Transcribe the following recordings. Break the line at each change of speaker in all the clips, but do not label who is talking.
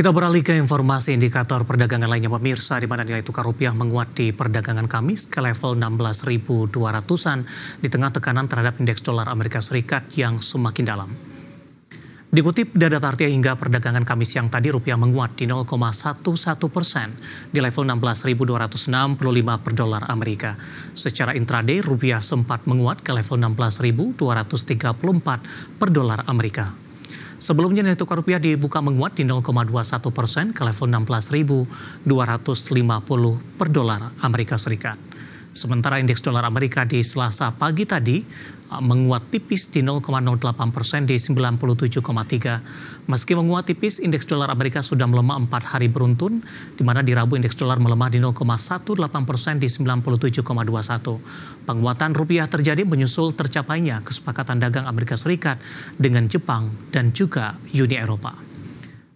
Kita beralih ke informasi indikator perdagangan lainnya pemirsa, di mana nilai tukar rupiah menguat di perdagangan Kamis ke level 16.200-an di tengah tekanan terhadap indeks dolar Amerika Serikat yang semakin dalam. Dikutip data Tartia hingga perdagangan Kamis yang tadi, rupiah menguat di 0,11% di level 16.265 per dolar Amerika. Secara intraday, rupiah sempat menguat ke level 16.234 per dolar Amerika. Sebelumnya nilai tukar rupiah dibuka menguat di 0,21% ke level 16.250 per dolar Amerika Serikat. Sementara indeks dolar Amerika di Selasa pagi tadi menguat tipis di 0,08% di 97,3. Meski menguat tipis, indeks dolar Amerika sudah melemah 4 hari beruntun, di mana di Rabu indeks dolar melemah di 0,18% di 97,21. Penguatan rupiah terjadi menyusul tercapainya kesepakatan dagang Amerika Serikat dengan Jepang dan juga Uni Eropa.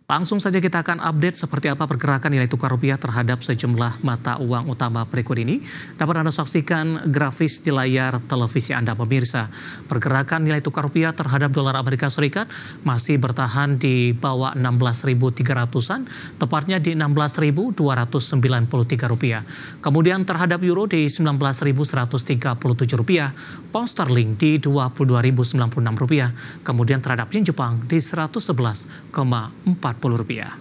Langsung saja kita akan update seperti apa pergerakan nilai tukar rupiah terhadap sejumlah mata uang utama berikut ini. Dapat Anda saksikan grafis di layar televisi Anda pemirsa. Pergerakan nilai tukar rupiah terhadap dolar Amerika Serikat masih bertahan di bawah 16.300-an, tepatnya di 16.293 rupiah. Kemudian terhadap euro di 19.137 rupiah, pound sterling di 22.096 rupiah, kemudian terhadap yen Jepang di 111,40 rupiah.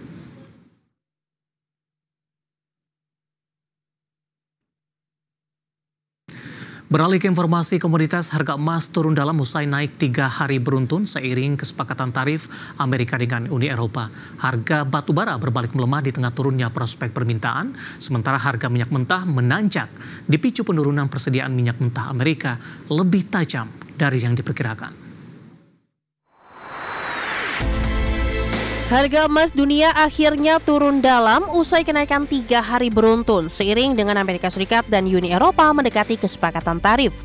Beralih ke informasi komoditas, harga emas turun dalam usai naik 3 hari beruntun seiring kesepakatan tarif Amerika dengan Uni Eropa. Harga batu bara berbalik melemah di tengah turunnya prospek permintaan, sementara harga minyak mentah menanjak dipicu penurunan persediaan minyak mentah Amerika lebih tajam dari yang diperkirakan.
Harga emas dunia akhirnya turun dalam usai kenaikan 3 hari beruntun seiring dengan Amerika Serikat dan Uni Eropa mendekati kesepakatan tarif.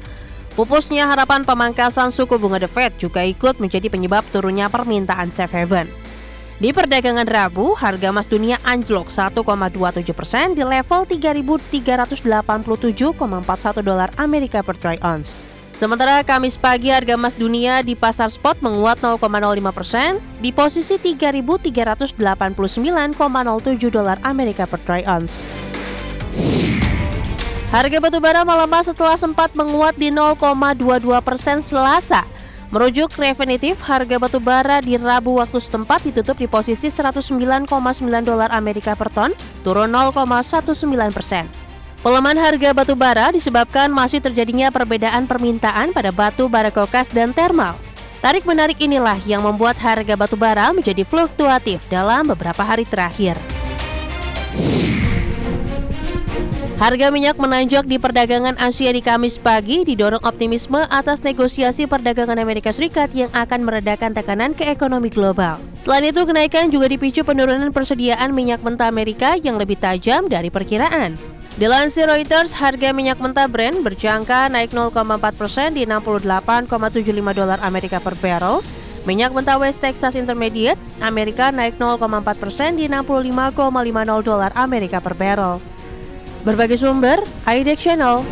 Pupusnya harapan pemangkasan suku bunga The Fed juga ikut menjadi penyebab turunnya permintaan safe haven. Di perdagangan Rabu, harga emas dunia anjlok 1,27% di level 3.387,41 dolar Amerika per troy ounce. Sementara Kamis pagi harga emas dunia di pasar spot menguat 0,05% di posisi 3.389,07 dolar Amerika per troy ounce. Harga batu bara melemah setelah sempat menguat di 0,22% Selasa. Merujuk Refinitiv, harga batu bara di Rabu waktu setempat ditutup di posisi 109,9 dolar Amerika per ton, turun 0,19%. Pelemahan harga batu bara disebabkan masih terjadinya perbedaan permintaan pada batu bara kokas dan thermal. Tarik-menarik inilah yang membuat harga batu bara menjadi fluktuatif dalam beberapa hari terakhir. Harga minyak menanjak di perdagangan Asia di Kamis pagi didorong optimisme atas negosiasi perdagangan Amerika Serikat yang akan meredakan tekanan ke ekonomi global. Selain itu, kenaikan juga dipicu penurunan persediaan minyak mentah Amerika yang lebih tajam dari perkiraan. Dilansir Reuters, harga minyak mentah Brent berjangka naik 0,4% di 68,75 dolar Amerika per barrel. Minyak mentah West Texas Intermediate Amerika naik 0,4% di 65,50 dolar Amerika per barrel. Berbagai sumber, IDEX Channel.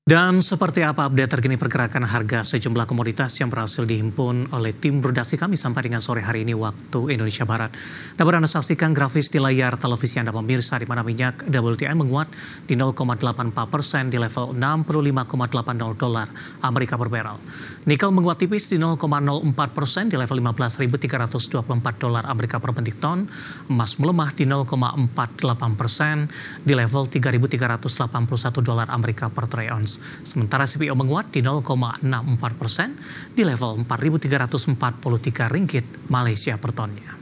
Dan seperti apa update terkini pergerakan harga sejumlah komoditas yang berhasil dihimpun oleh tim redaksi kami sampai dengan sore hari ini waktu Indonesia Barat. Dapat Anda saksikan grafis di layar televisi Anda pemirsa, di mana minyak WTI menguat di 0,84% di level 65,80 dolar Amerika per barrel. Nikel menguat tipis di 0,04% di level 15.324 dolar Amerika per metric ton. Emas melemah di 0,48% di level 3.381 dolar Amerika per troy ounce. Sementara CPO menguat di 0,64% di level 4.343 ringgit Malaysia per tonnya.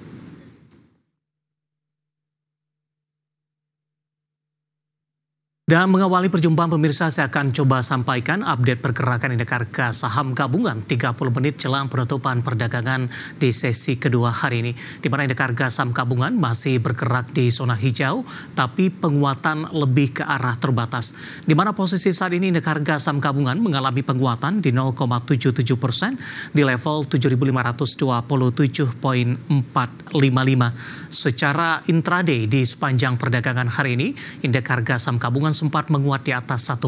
Dan mengawali perjumpaan pemirsa, saya akan coba sampaikan update pergerakan indeks harga saham gabungan 30 menit jelang penutupan perdagangan di sesi kedua hari ini. Di mana indeks harga saham gabungan masih bergerak di zona hijau, tapi penguatan lebih ke arah terbatas. Di mana posisi saat ini indeks harga saham gabungan mengalami penguatan di 0,77% di level 7.527,455. Secara intraday di sepanjang perdagangan hari ini, indeks harga saham gabungan sempat menguat di atas 1%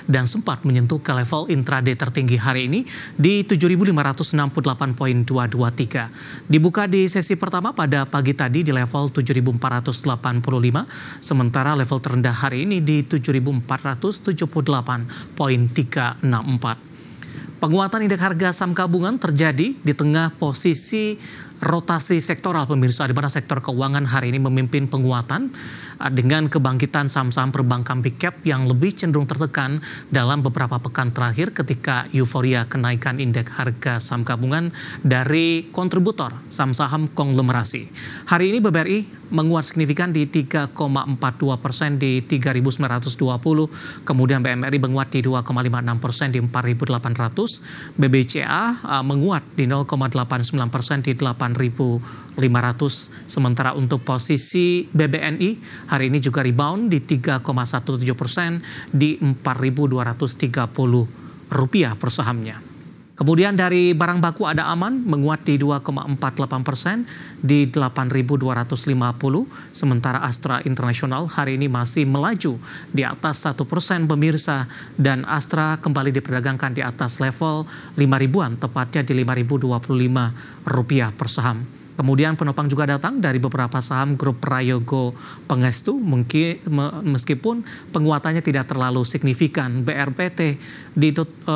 dan sempat menyentuh ke level intraday tertinggi hari ini di 7.568.223. Dibuka di sesi pertama pada pagi tadi di level 7.485, sementara level terendah hari ini di 7.478.364. Penguatan indeks harga saham gabungan terjadi di tengah posisi rotasi sektoral pemirsa, di mana sektor keuangan hari ini memimpin penguatan dengan kebangkitan saham-saham perbankan big cap yang lebih cenderung tertekan dalam beberapa pekan terakhir ketika euforia kenaikan indeks harga saham gabungan dari kontributor saham-saham konglomerasi. Hari ini BBRI menguat signifikan di 3,42% di 3.920, kemudian BMRI menguat di 2,56% di 4.800, BBCA menguat di 0,89% di 8.500, sementara untuk posisi BBNI hari ini juga rebound di 3,17% di Rp4.230 per sahamnya. Kemudian dari barang baku ada Aman menguat di 2,48% di 8.250, sementara Astra International hari ini masih melaju di atas 1% pemirsa, dan Astra kembali diperdagangkan di atas level 5.000-an, tepatnya di Rp5.025 per saham. Kemudian penopang juga datang dari beberapa saham grup Prayogo Pangestu, meskipun penguatannya tidak terlalu signifikan. BRPT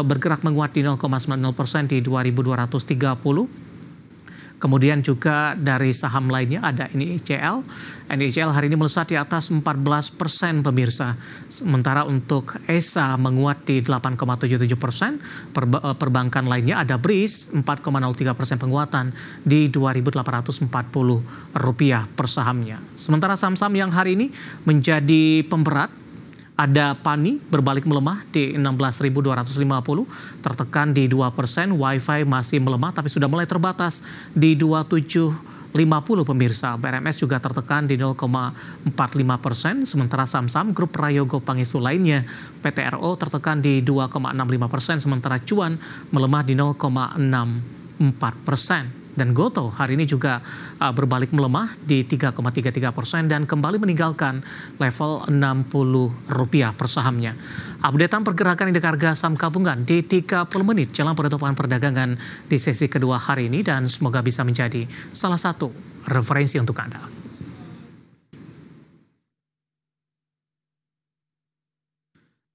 bergerak menguat di 0,90% di 2.230. Kemudian juga dari saham lainnya ada NICL. NICL hari ini melesat di atas 14% pemirsa. Sementara untuk ESA menguat di 8,77%. Perbankan lainnya ada BRIS 4,03% penguatan di Rp2.840 per sahamnya. Sementara saham-saham yang hari ini menjadi pemberat, ada PANI berbalik melemah di 16.250, tertekan di 2%. WiFi masih melemah tapi sudah mulai terbatas di 2750 pemirsa. BRMS juga tertekan di 0,45%, sementara saham-saham grup Prayogo Pangestu lainnya, PTRO tertekan di 2,65%, sementara Cuan melemah di 0,64%. Dan Goto hari ini juga berbalik melemah di 3,33% dan kembali meninggalkan level Rp60 per sahamnya. Updatean pergerakan indeks harga saham gabungan di 30 menit jelang penutupan perdagangan di sesi kedua hari ini, dan semoga bisa menjadi salah satu referensi untuk Anda.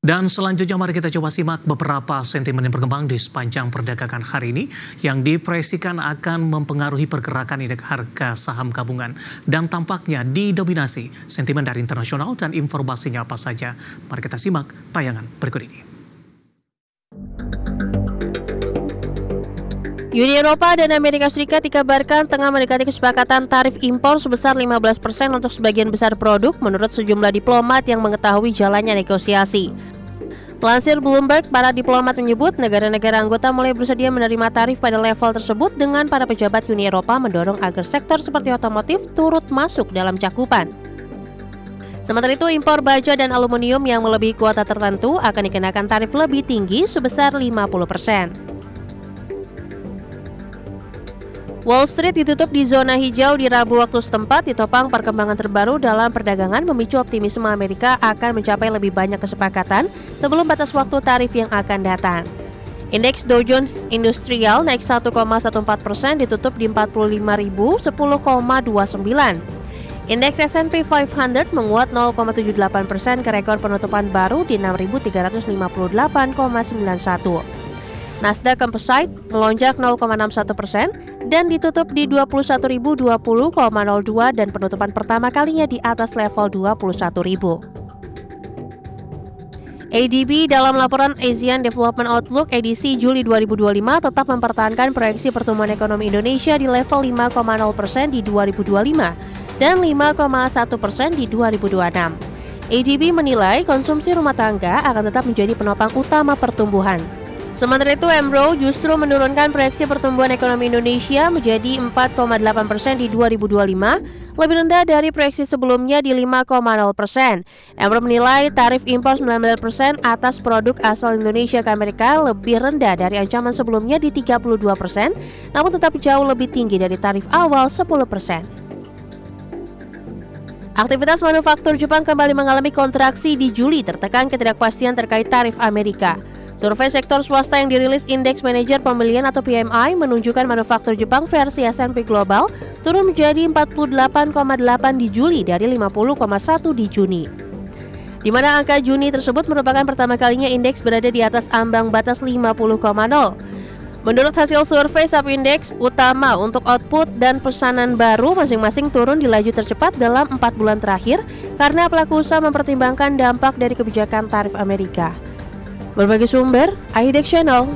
Dan selanjutnya mari kita coba simak beberapa sentimen yang berkembang di sepanjang perdagangan hari ini yang diproyeksikan akan mempengaruhi pergerakan indeks harga saham gabungan, dan tampaknya didominasi sentimen dari internasional. Dan informasinya apa saja? Mari kita simak tayangan berikut ini.
Uni Eropa dan Amerika Serikat dikabarkan tengah mendekati kesepakatan tarif impor sebesar 15% untuk sebagian besar produk menurut sejumlah diplomat yang mengetahui jalannya negosiasi. Melansir Bloomberg, para diplomat menyebut negara-negara anggota mulai bersedia menerima tarif pada level tersebut dengan para pejabat Uni Eropa mendorong agar sektor seperti otomotif turut masuk dalam cakupan. Sementara itu, impor baja dan aluminium yang melebihi kuota tertentu akan dikenakan tarif lebih tinggi sebesar 50%. Wall Street ditutup di zona hijau di Rabu waktu setempat, ditopang perkembangan terbaru dalam perdagangan memicu optimisme Amerika akan mencapai lebih banyak kesepakatan sebelum batas waktu tarif yang akan datang. Indeks Dow Jones Industrial naik 1,14%, ditutup di 45.010,29. Indeks S&P 500 menguat 0,78% ke rekor penutupan baru di 6.358,91. Nasdaq Composite melonjak 0,61% dan ditutup di 21.020,02 dan penutupan pertama kalinya di atas level 21.000. ADB dalam laporan Asian Development Outlook edisi Juli 2025 tetap mempertahankan proyeksi pertumbuhan ekonomi Indonesia di level 5,0% di 2025 dan 5,1% di 2026. ADB menilai konsumsi rumah tangga akan tetap menjadi penopang utama pertumbuhan. Sementara itu, Embro justru menurunkan proyeksi pertumbuhan ekonomi Indonesia menjadi 4,8% di 2025, lebih rendah dari proyeksi sebelumnya di 5,0%. Embro menilai tarif impor 19% atas produk asal Indonesia ke Amerika lebih rendah dari ancaman sebelumnya di 32%, namun tetap jauh lebih tinggi dari tarif awal 10%. Aktivitas manufaktur Jepang kembali mengalami kontraksi di Juli tertekan ketidakpastian terkait tarif Amerika. Survei sektor swasta yang dirilis Indeks Manajer Pembelian atau PMI menunjukkan manufaktur Jepang versi S&P Global turun menjadi 48,8 di Juli dari 50,1 di Juni. Di mana angka Juni tersebut merupakan pertama kalinya indeks berada di atas ambang batas 50,0. Menurut hasil survei Subindex, utama untuk output dan pesanan baru masing-masing turun di laju tercepat dalam 4 bulan terakhir karena pelaku usaha mempertimbangkan dampak dari kebijakan tarif Amerika. Berbagai sumber, IDEX Channel.